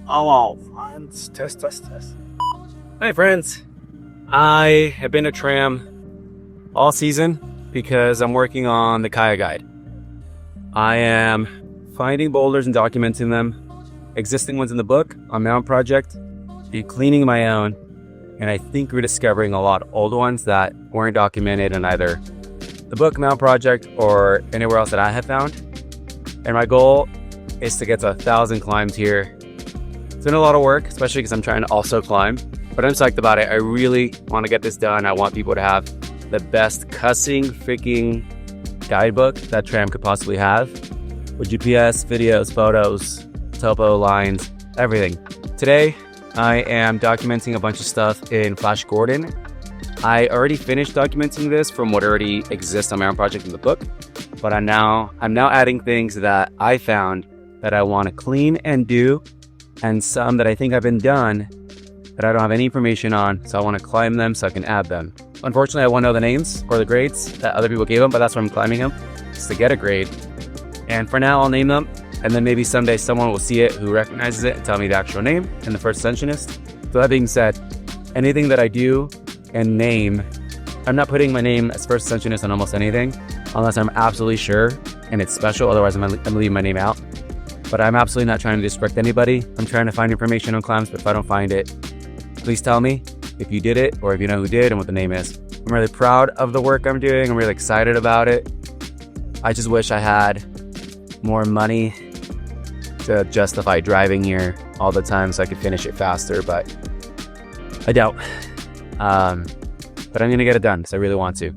Hello, friends. Test, test, test. Hi, friends. I have been to Tram all season because I'm working on the Kaya guide. I am finding boulders and documenting them, existing ones in the book on my own project, be cleaning my own, and I think we're discovering a lot of old ones that weren't documented in either the book, my own project, or anywhere else that I have found. And my goal is to get to 1,000 climbs here. It's been a lot of work, especially because I'm trying to also climb, but I'm psyched about it. I really want to get this done. I want people to have the best cussing freaking guidebook that Tram could possibly have, with GPS, videos, photos, topo, lines, everything. Today, I am documenting a bunch of stuff in Flash Gordon. I already finished documenting this from what already exists on my own project in the book, but I'm now adding things that I found that I want to clean and do, and some that I think have been done that I don't have any information on, so I want to climb them so I can add them. Unfortunately, I won't know the names or the grades that other people gave them, but that's why I'm climbing them, just to get a grade. And for now, I'll name them, and then maybe someday someone will see it who recognizes it and tell me the actual name and the first ascensionist. So that being said, anything that I do and name, I'm not putting my name as first ascensionist on almost anything, unless I'm absolutely sure and it's special, otherwise I'm leaving my name out. But I'm absolutely not trying to disrespect anybody. I'm trying to find information on climbs, but if I don't find it, please tell me if you did it or if you know who did and what the name is. I'm really proud of the work I'm doing. I'm really excited about it. I just wish I had more money to justify driving here all the time so I could finish it faster, but I doubt. But I'm gonna get it done because I really want to.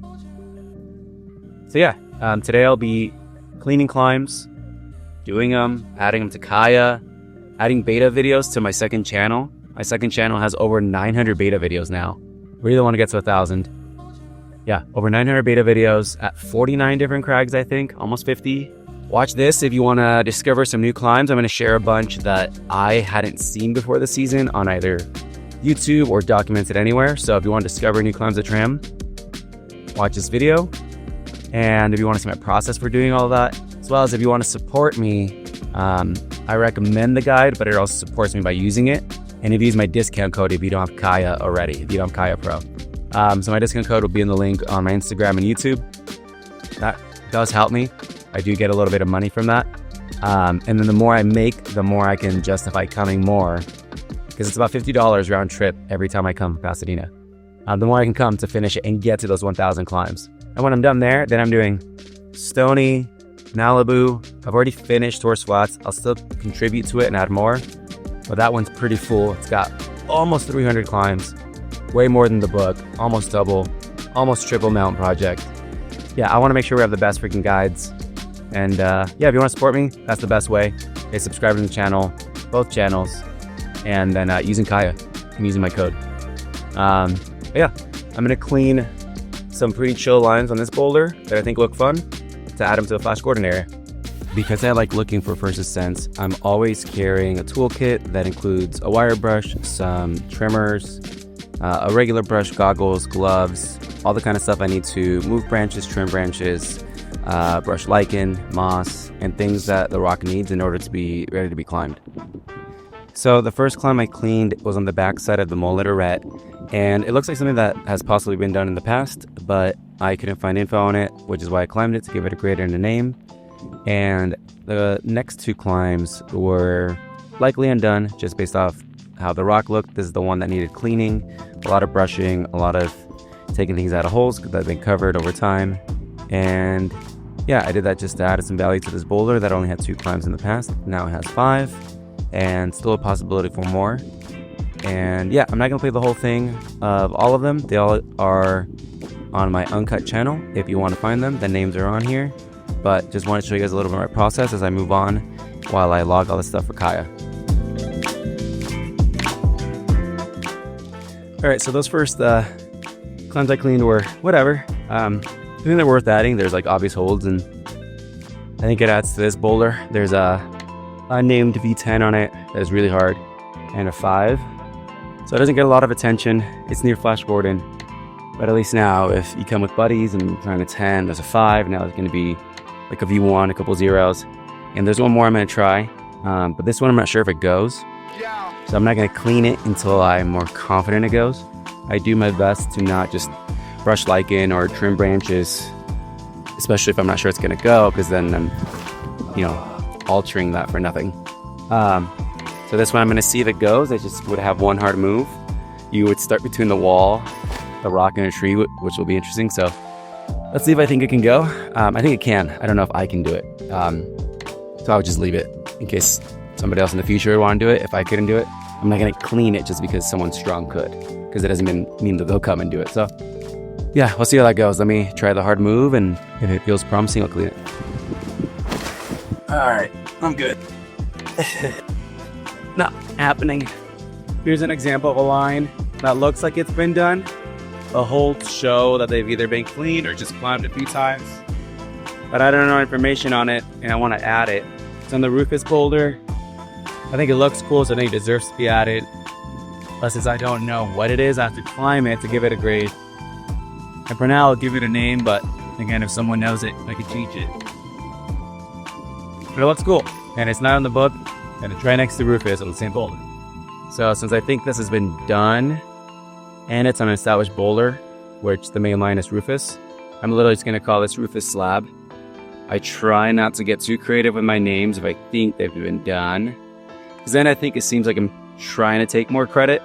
So yeah, today I'll be cleaning climbs, doing them, adding them to Kaya, adding beta videos to my second channel. My second channel has over 900 beta videos now. Really want to get to 1,000. Yeah, over 900 beta videos at 49 different crags, I think, almost 50. Watch this if you want to discover some new climbs. I'm going to share a bunch that I hadn't seen before the season on either YouTube or documented anywhere. So if you want to discover new climbs at Tram, watch this video. And if you want to see my process for doing all of that, as well as if you want to support me, I recommend the guide, but it also supports me by using it. And if you use my discount code, if you don't have Kaya already, if you don't have Kaya Pro. So my discount code will be in the link on my Instagram and YouTube. That does help me. I do get a little bit of money from that. And then the more I make, the more I can justify coming more, because it's about $50 round trip every time I come from Pasadena. The more I can come to finish it and get to those 1,000 climbs. And when I'm done there, then I'm doing Stony, Malibu. I've already finished Horse Flats. I'll still contribute to it and add more, but that one's pretty full. It's got almost 300 climbs, way more than the book, almost double, almost triple mountain project. Yeah, I want to make sure we have the best freaking guides. And yeah, if you want to support me, that's the best way. Is subscribing to the channel, both channels, and then using Kaya and using my code. Yeah, I'm gonna clean some pretty chill lines on this boulder that I think look fun to add them to the Flash Gordon area. Because I like looking for first ascents, I'm always carrying a toolkit that includes a wire brush, some trimmers, a regular brush, goggles, gloves, all the kind of stuff I need to move branches, trim branches, brush lichen, moss, and things that the rock needs in order to be ready to be climbed. So the first climb I cleaned was on the back side of the Mole Literette, and it looks like something that has possibly been done in the past, but I couldn't find info on it, which is why I climbed it to give it a grade and a name. And the next two climbs were likely undone just based off how the rock looked. This is the one that needed cleaning, a lot of brushing, a lot of taking things out of holes that have been covered over time. And yeah, I did that just to add some value to this boulder that only had 2 climbs in the past. Now it has 5, and still a possibility for more. And yeah, I'm not gonna play the whole thing of all of them. They all are on my uncut channel. If you want to find them, the names are on here. But just wanted to show you guys a little bit of my process as I move on while I log all this stuff for Kaya. All right, so those first climbs I cleaned were whatever. I think they're worth adding. There's like obvious holds, and I think it adds to this boulder. There's a unnamed V10 on it that is really hard, and a 5. So it doesn't get a lot of attention. It's near Flash Gordon, but at least now if you come with buddies and trying a 10, there's a 5. Now it's going to be like a V1, a couple zeros. And there's one more I'm going to try. But this one, I'm not sure if it goes. So I'm not going to clean it until I'm more confident it goes. I do my best to not just brush lichen or trim branches, especially if I'm not sure it's going to go, because then I'm, altering that for nothing. So this one, I'm going to see if it goes. I just would have one hard move. You would start between the wall, the rock, and a tree, which will be interesting. So let's see if I think it can go. I think it can. I don't know if I can do it. So I would just leave it in case somebody else in the future would want to do it. If I couldn't do it, I'm not going to clean it just because someone strong could, because it doesn't mean that they'll come and do it. So yeah, we'll see how that goes. Let me try the hard move, and if it feels promising, I'll clean it. All right, I'm good. Not happening. Here's an example of a line that looks like it's been done. The holes show that they've either been cleaned or just climbed a few times, but I don't know information on it, and I want to add it. It's on the Rufus boulder. I think it looks cool, so I think it deserves to be added. Plus, since I don't know what it is, I have to climb it to give it a grade. And for now, I'll give it a name, but again, if someone knows it, I could change it. But it looks cool, and it's not on the book, and it's right next to Rufus on the same boulder. So since I think this has been done, and it's on an established boulder, which the main line is Rufus, I'm literally just going to call this Rufus Slab. I try not to get too creative with my names if I think they've been done, because then I think it seems like I'm trying to take more credit,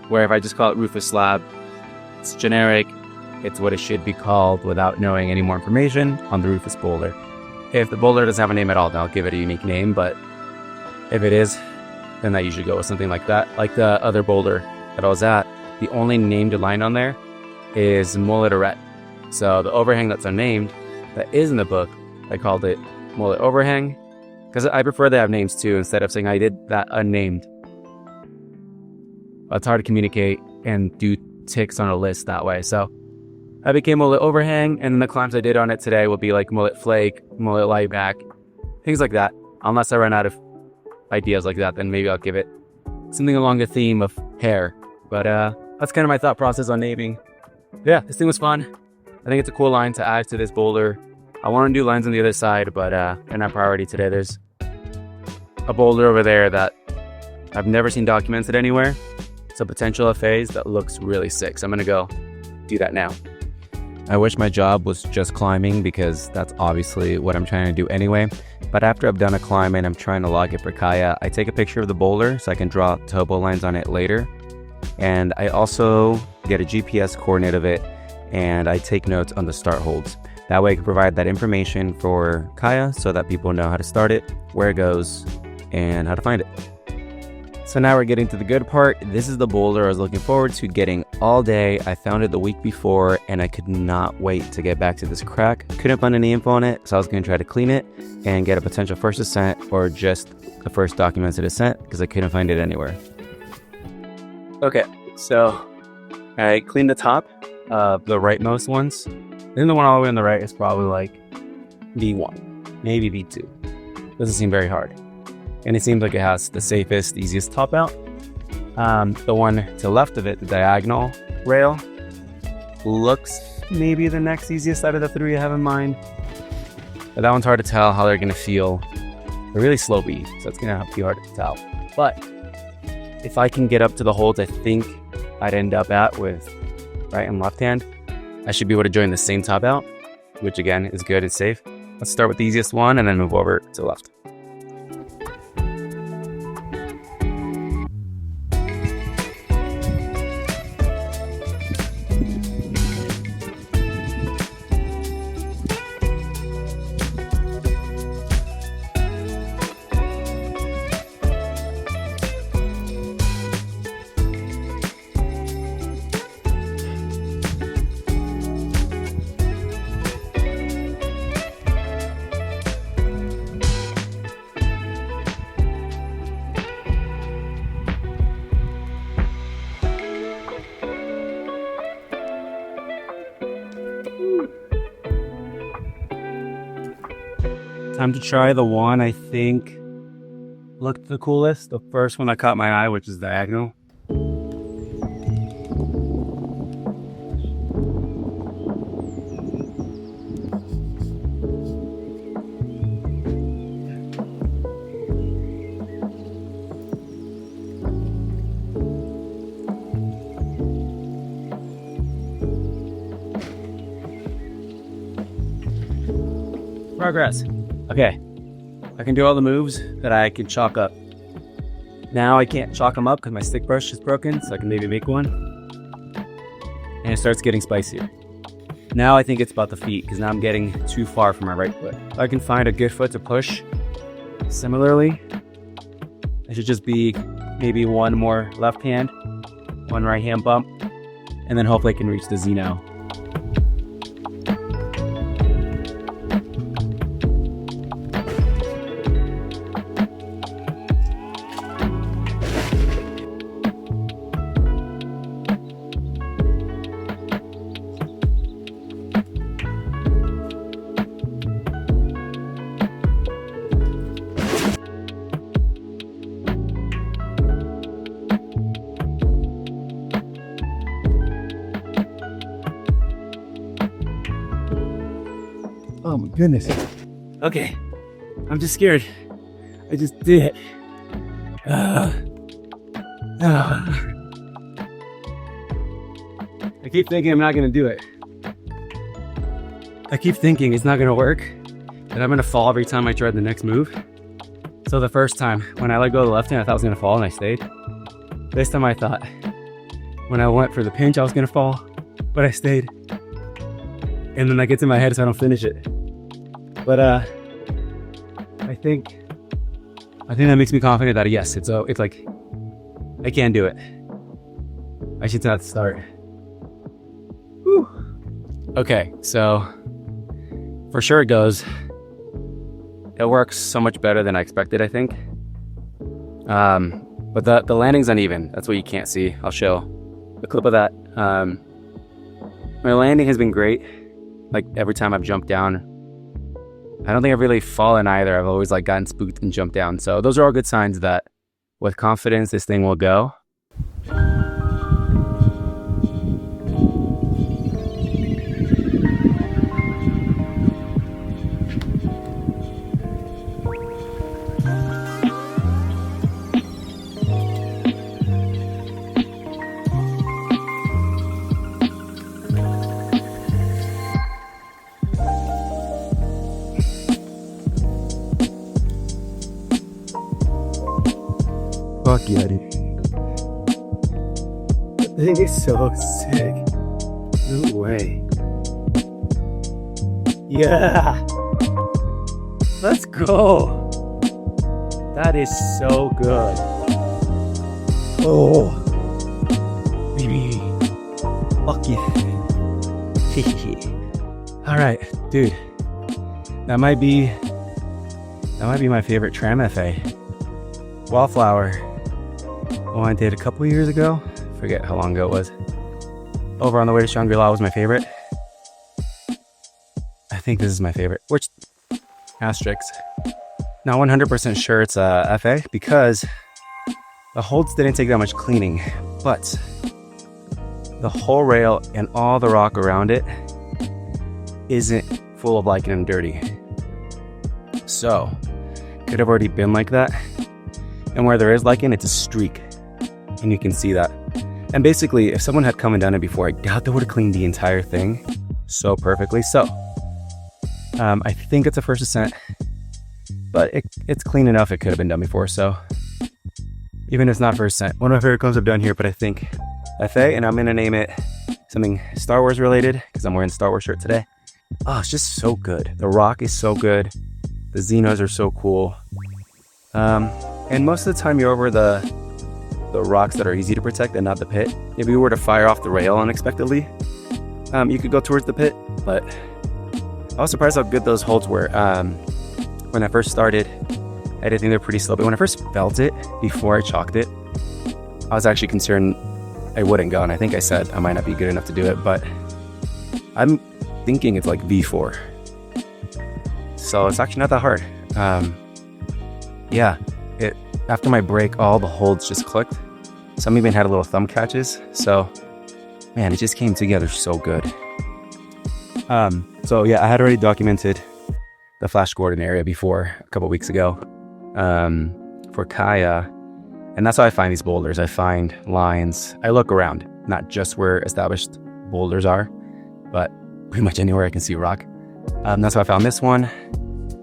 where if I just call it Rufus Slab, it's generic, it's what it should be called without knowing any more information on the Rufus boulder. If the boulder doesn't have a name at all, then I'll give it a unique name, but if it is, then I usually go with something like that. Like the other boulder that I was at, the only named line on there is Mullet Arete. So the overhang that's unnamed, that is in the book, I called it Mullet Overhang, because I prefer they have names too, instead of saying I did that unnamed. It's hard to communicate and do ticks on a list that way. So I became Mullet Overhang, and then the climbs I did on it today will be like Mullet Flake, Mullet Lieback, things like that. Unless I run out of ideas like that, then maybe I'll give it something along the theme of hair. But that's kind of my thought process on naming. Yeah, this thing was fun. I think it's a cool line to add to this boulder. I want to do lines on the other side, but they're not priority today. There's a boulder over there that I've never seen documented anywhere. It's a potential FAs that looks really sick. So I'm going to go do that now. I wish my job was just climbing, because that's obviously what I'm trying to do anyway. But after I've done a climb and I'm trying to log it for Kaya, I take a picture of the boulder so I can draw topo lines on it later. And I also get a GPS coordinate of it, and I take notes on the start holds. That way I can provide that information for Kaya so that people know how to start it, where it goes, and how to find it. So now we're getting to the good part. This is the boulder I was looking forward to getting all day. I found it the week before, and I could not wait to get back to this crack. Couldn't find any info on it, so I was going to try to clean it and get a potential first ascent, or just the first documented ascent, because I couldn't find it anywhere. Okay, so I cleaned the top of the rightmost ones. Then the one all the way on the right is probably like V1, maybe V2. Doesn't seem very hard. And it seems like it has the safest, easiest top out. The one to the left of it, the diagonal rail, looks maybe the next easiest out of the three I have in mind. But that one's hard to tell how they're going to feel. They're really slopey, so it's going to be hard to tell. But if I can get up to the holds I think I'd end up at with right and left hand, I should be able to join the same top out, which again is good and safe. Let's start with the easiest one and then move over to the left. Time to try the one I think looked the coolest. The first one that caught my eye, which is diagonal. Progress. Okay. I can do all the moves that I can chalk up. Now I can't chalk them up because my stick brush is broken, so I can maybe make one. And it starts getting spicier. Now I think it's about the feet, because now I'm getting too far from my right foot. If I can find a good foot to push similarly, it should just be maybe one more left hand, one right hand bump, and then hopefully I can reach the Z now. Oh my goodness. Okay, I'm just scared. I just did it. I keep thinking I'm not gonna do it. I keep thinking it's not gonna work, and I'm gonna fall every time I try the next move. So the first time, when I let go of the left hand, I thought I was gonna fall and I stayed. This time I thought, when I went for the pinch, I was gonna fall, but I stayed. And then that gets in my head so I don't finish it. But I think that makes me confident that yes, it's like I can do it. I should not start. Whew. Okay, so for sure it goes. It works so much better than I expected, I think. But the landing's uneven. That's what you can't see. I'll show a clip of that. My landing has been great. Like every time I've jumped down, I don't think I've really fallen either. I've always like gotten spooked and jumped down. So those are all good signs that with confidence, this thing will go. Fuck yeah, dude. That thing is so sick. No way. Yeah. Let's go. That is so good. Oh. Baby. Fuck yeah. Alright, dude. That might be my favorite tram FA. Wallflower. One I did a couple years ago. Forget how long ago it was. Over on the way to Shangri-La was my favorite. I think this is my favorite. Which asterisks. Not 100% sure it's a FA because the holds didn't take that much cleaning, but the whole rail and all the rock around it isn't full of lichen and dirty. So, could have already been like that. And where there is lichen, it's a streak. And you can see that. And basically, if someone had come and done it before, I doubt they would have cleaned the entire thing so perfectly. So, I think it's a first ascent, but it's clean enough it could have been done before. So, even if it's not first ascent, one of my favorite cones I've done here, but I think FA, and I'm going to name it something Star Wars related, because I'm wearing the Star Wars shirt today. Oh, it's just so good. The rock is so good. The Xenos are so cool. And most of the time you're over the rocks that are easy to protect and not the pit. If you were to fire off the rail unexpectedly, you could go towards the pit, but I was surprised how good those holds were. When I first started, I didn't think they were pretty slow, but when I first felt it before I chalked it, I was actually concerned I wouldn't go, and I think I said I might not be good enough to do it, but I'm thinking it's like V4. So it's actually not that hard. Yeah, after my break, all the holds just clicked. Some even had a little thumb catches. So, man, it just came together so good. So yeah, I had already documented the Flash Gordon area before a couple weeks ago for Kaya. And that's how I find these boulders. I find lines. I look around, not just where established boulders are, but pretty much anywhere I can see rock. That's how I found this one.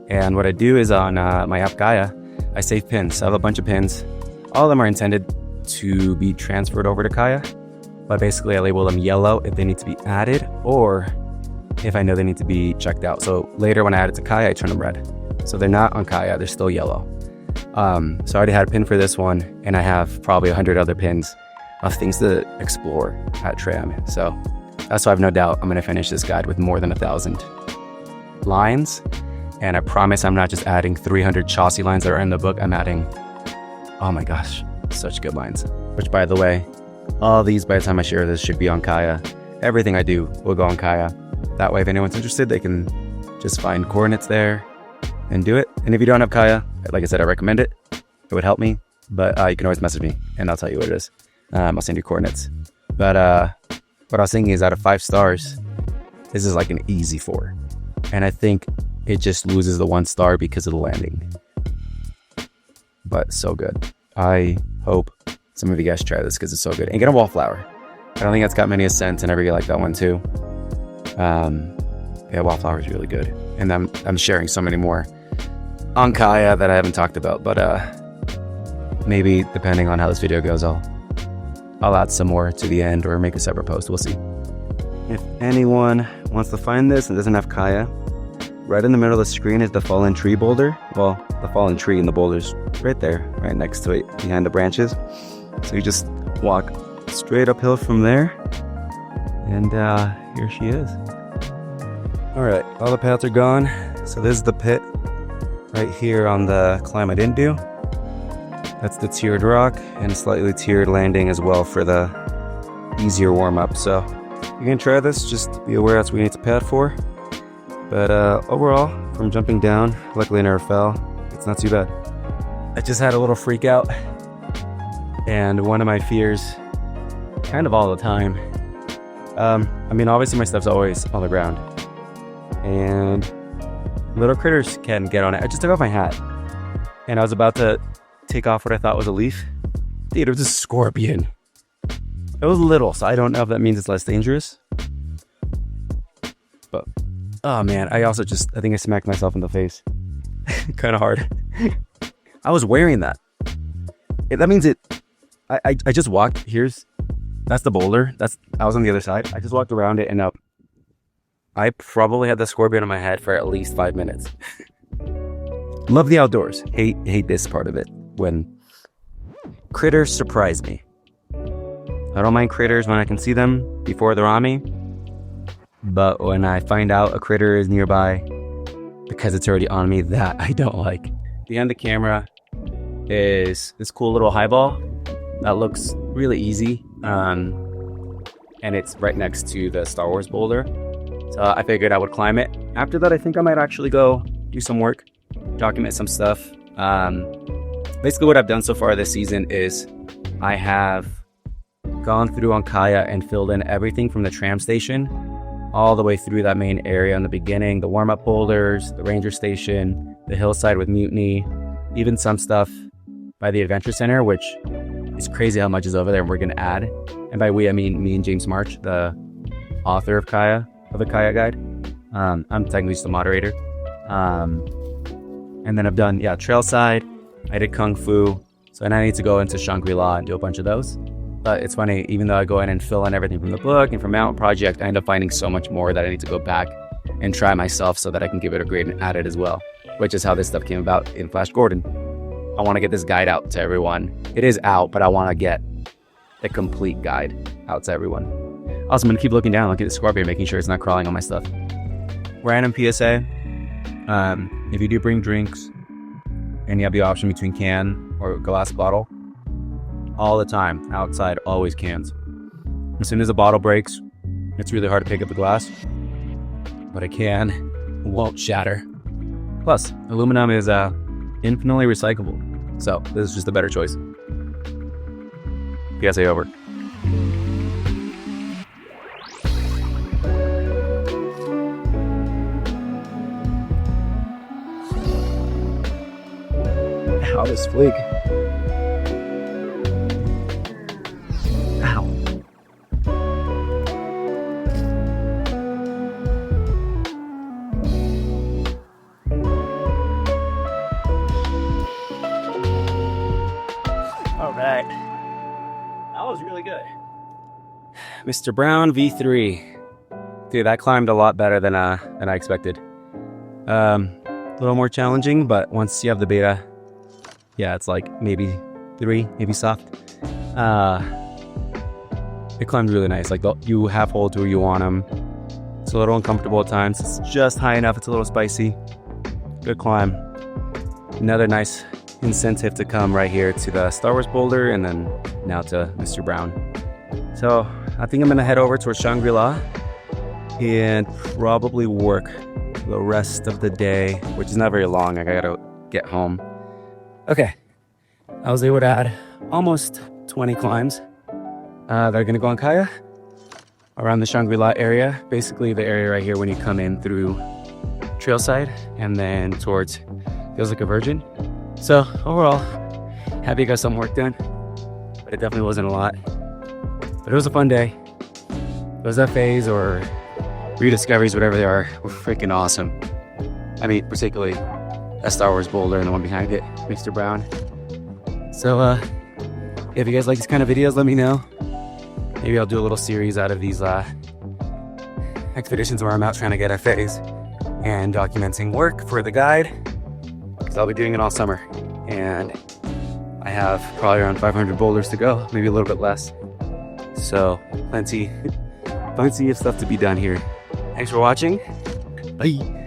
And what I do is on my app Gaia, I save pins. So I have a bunch of pins. All of them are intended to be transferred over to Kaya, but basically I label them yellow if they need to be added or if I know they need to be checked out. So later when I add it to Kaya, I turn them red. So they're not on Kaya, they're still yellow. So I already had a pin for this one, and I have probably 100 other pins of things to explore at Tram. So that's why I have no doubt I'm gonna finish this guide with more than 1,000 lines. And I promise I'm not just adding 300 chaussee lines that are in the book. I'm adding, oh my gosh, such good lines. Which, by the way, all these, by the time I share this, should be on Kaya. Everything I do will go on Kaya. That way, if anyone's interested, they can just find coordinates there and do it. And if you don't have Kaya, like I said, I recommend it. It would help me. But you can always message me, and I'll tell you what it is. I'll send you coordinates. But what I was thinking is, out of 5 stars, this is like an easy 4. And I think it just loses the 1 star because of the landing. But so good. I hope some of you guys try this because it's so good. And get a wallflower. I don't think it's got many ascents, and I really like that one too. Yeah, wallflower is really good. And I'm sharing so many more on Kaya that I haven't talked about. But maybe depending on how this video goes, I'll add some more to the end or make a separate post. We'll see. If anyone wants to find this and doesn't have Kaya, right in the middle of the screen is the fallen tree boulder. Well, the fallen tree and the boulder's right there, right next to it, behind the branches. So you just walk straight uphill from there, and here she is. All right, all the paths are gone. So this is the pit right here on the climb I didn't do. That's the tiered rock and slightly tiered landing as well for the easier warm-up. So you can try this, just be aware that's what you need to pad for. But overall, from jumping down, luckily I never fell. It's not too bad. I just had a little freak out. And one of my fears, kind of all the time, I mean, obviously my stuff's always on the ground. And little critters can get on it. I just took off my hat. And I was about to take off what I thought was a leaf. Dude, it was a scorpion. It was little, so I don't know if that means it's less dangerous. But oh man, I think I smacked myself in the face. Kind of hard. I was wearing that. That means I just walked. That's the boulder. I was on the other side. I just walked around it and up. I probably had the scorpion on my head for at least 5 minutes. Love the outdoors. Hate this part of it. When critters surprise me. I don't mind critters when I can see them before they're on me. But when I find out a critter is nearby because it's already on me, that I don't like. Behind the camera is this cool little highball that looks really easy. And it's right next to the Star Wars boulder. So I figured I would climb it. After that, I think I might actually go do some work, document some stuff. Basically what I've done so far this season is I have gone through on Kaya and filled in everything from the tram station all the way through that main area in the beginning, the warm-up boulders, the ranger station, the hillside with Mutiny, even some stuff by the Adventure Center, which is crazy how much is over there and we're going to add. And by we, I mean me and James March, the author of the Kaya Guide. I'm technically just the moderator. And then I've done, Trailside. I did Kung Fu. So then I need to go into Shangri-La and do a bunch of those. But it's funny, even though I go in and fill in everything from the book and from Mountain Project, I end up finding so much more that I need to go back and try myself so that I can give it a grade and add it as well, which is how this stuff came about in Flash Gordon. I want to get this guide out to everyone. It is out, but I want to get the complete guide out to everyone. Also, I'm going to keep looking down, look at the scorpion, making sure it's not crawling on my stuff. Random PSA. If you do bring drinks and you have the option between can or glass bottle, all the time, outside, always cans. As soon as the bottle breaks, it's really hard to pick up the glass, but a can won't shatter. Plus, aluminum is infinitely recyclable, so this is just a better choice. PSA over. Ow, this fleek. Ow. right. That was really good. Mr. Brown V3. Dude, that climbed a lot better than I expected. A little more challenging, but once you have the beta, yeah, it's like maybe 3, maybe soft. It climbed really nice. Like you have hold to where you want them. It's a little uncomfortable at times. It's just high enough. It's a little spicy. Good climb. Another nice incentive to come right here to the Star Wars boulder and then now to Mr. Brown. So I think I'm gonna head over towards Shangri-La and probably work the rest of the day, which is not very long. I gotta get home. Okay, I was able to add almost 20 climbs that are gonna go on Kaya around the Shangri-La area. Basically the area right here when you come in through Trailside and then towards Feels Like a Virgin. So overall, happy I got some work done, but it definitely wasn't a lot. But it was a fun day. Those FAs or rediscoveries, whatever they are, were freaking awesome. I mean, particularly that Star Wars boulder and the one behind it, Mr. Brown. So if you guys like these kind of videos, let me know. Maybe I'll do a little series out of these expeditions where I'm out trying to get FAs and documenting work for the guide, because I'll be doing it all summer. And I have probably around 500 boulders to go, maybe a little bit less. So plenty of stuff to be done here. Thanks for watching. Bye.